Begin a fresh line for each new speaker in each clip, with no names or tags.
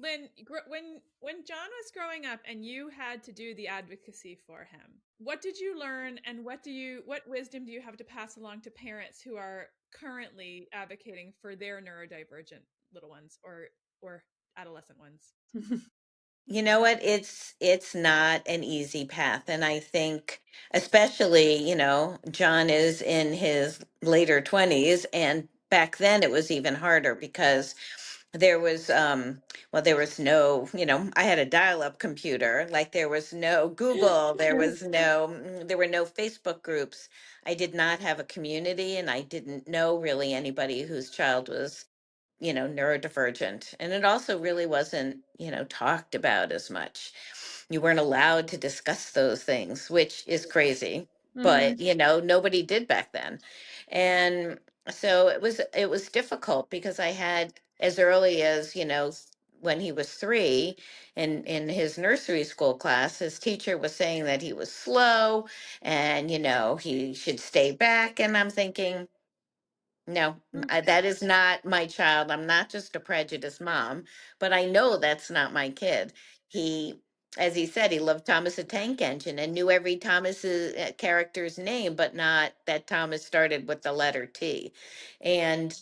Lynn, when John was growing up and you had to do the advocacy for him, what did you learn, and what wisdom do you have to pass along to parents who are currently advocating for their neurodivergent little ones or adolescent ones?
You know what? It's not an easy path. And I think especially, John is in his later 20s, and back then it was even harder because there was there was no, I had a dial-up computer. Like there was no Google, there were no Facebook groups. I did not have a community, and I didn't know really anybody whose child was neurodivergent. And it also really wasn't, talked about as much. You weren't allowed to discuss those things, which is crazy.
Hmm.
But, nobody did back then. And so it was difficult because I had as early as, when he was 3 in his nursery school class, his teacher was saying that he was slow and, he should stay back. And I'm thinking, no, that is not my child. I'm not just a prejudiced mom, but I know that's not my kid. He, as he said, he loved Thomas the Tank Engine and knew every Thomas's character's name, but not that Thomas started with the letter T. And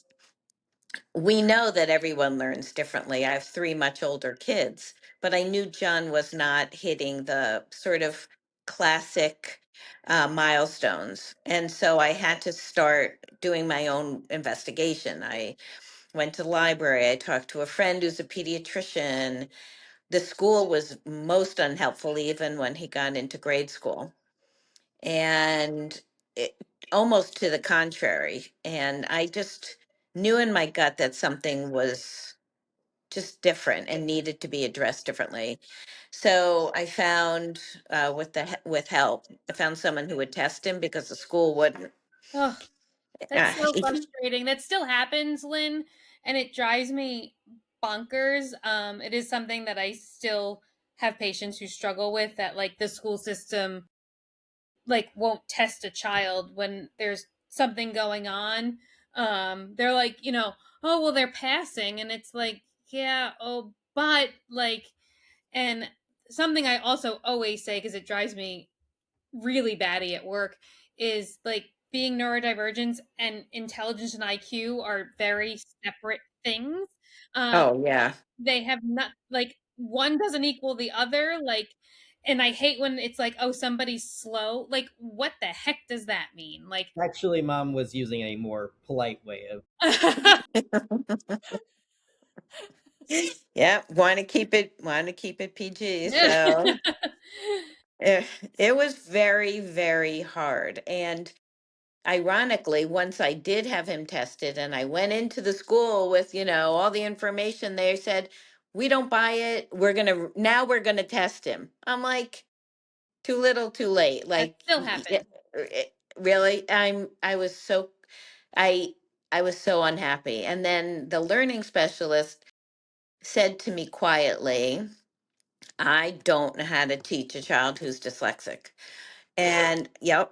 we know that everyone learns differently. I have 3 much older kids, but I knew John was not hitting the sort of classic milestones. And so I had to start doing my own investigation. I went to the library, I talked to a friend who's a pediatrician. The school was most unhelpful, even when he got into grade school. And it, almost to the contrary. And I just knew in my gut that something was just different and needed to be addressed differently. So I found, with help, I found someone who would test him because the school wouldn't.
Oh,
Uh,
that's so frustrating. That still happens, Lynn, and it drives me bonkers. It is something that I still have patients who struggle with, that like the school system like won't test a child when there's something going on. They're like, oh well, they're passing, and it's like, yeah, oh, but like, and something I also always say, because it drives me really batty at work, is like being neurodivergent and intelligence and IQ are very separate things. Um,
oh yeah.
they have not, like, one doesn't equal the other. Like, and I hate when it's like, oh, somebody's slow. Like, what the heck does that mean? Like,
Actually, mom was using a more polite way of.
Yeah, want to keep it PG. So it, it was very, very hard. And ironically, once I did have him tested and I went into the school with, all the information, they said, we don't buy it. We're going to test him. I'm like, too little, too late.
that
Like,
still happens.
really, I, I was so unhappy. And then the learning specialist said to me quietly, I don't know how to teach a child who's dyslexic. And yep.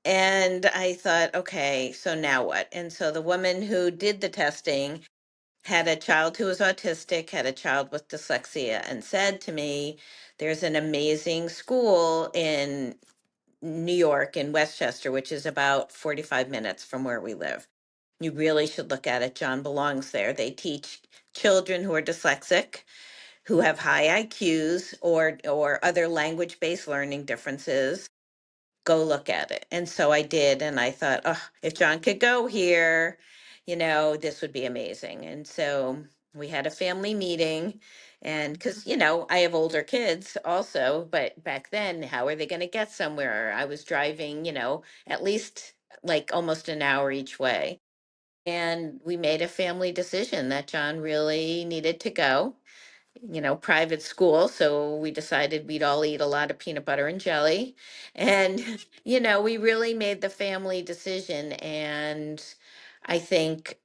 And I thought, okay, so now what? And so the woman who did the testing had a child who was autistic, had a child with dyslexia, and said to me, there's an amazing school in New York, in Westchester, which is about 45 minutes from where we live. You really should look at it. John belongs there. They teach children who are dyslexic, who have high IQs or other language-based learning differences. Go look at it. And so I did. And I thought, oh, if John could go here, this would be amazing. And so we had a family meeting. And because, I have older kids also, but back then, how are they going to get somewhere? I was driving, at least like almost an hour each way. And we made a family decision that John really needed to go, private school. So we decided we'd all eat a lot of peanut butter and jelly. And, we really made the family decision. And I think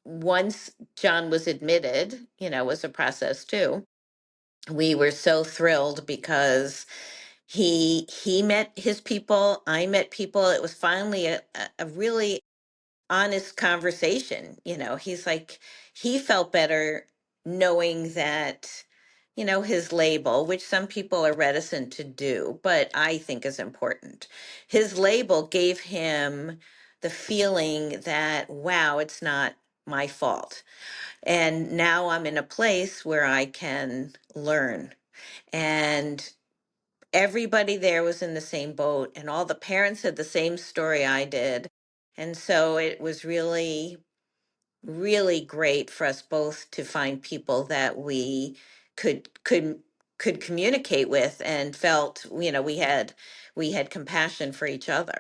once John was admitted, was a process too. We were so thrilled because he met his people, I met people. It was finally a really honest conversation. He's like, he felt better knowing that, you know, his label, which some people are reticent to do, but I think is important. His label gave him the feeling that, wow, it's not my fault. And now I'm in a place where I can learn. And everybody there was in the same boat, and all the parents had the same story I did. And so it was really, really great for us both to find people that we could communicate with and felt, you know, we had compassion for each other.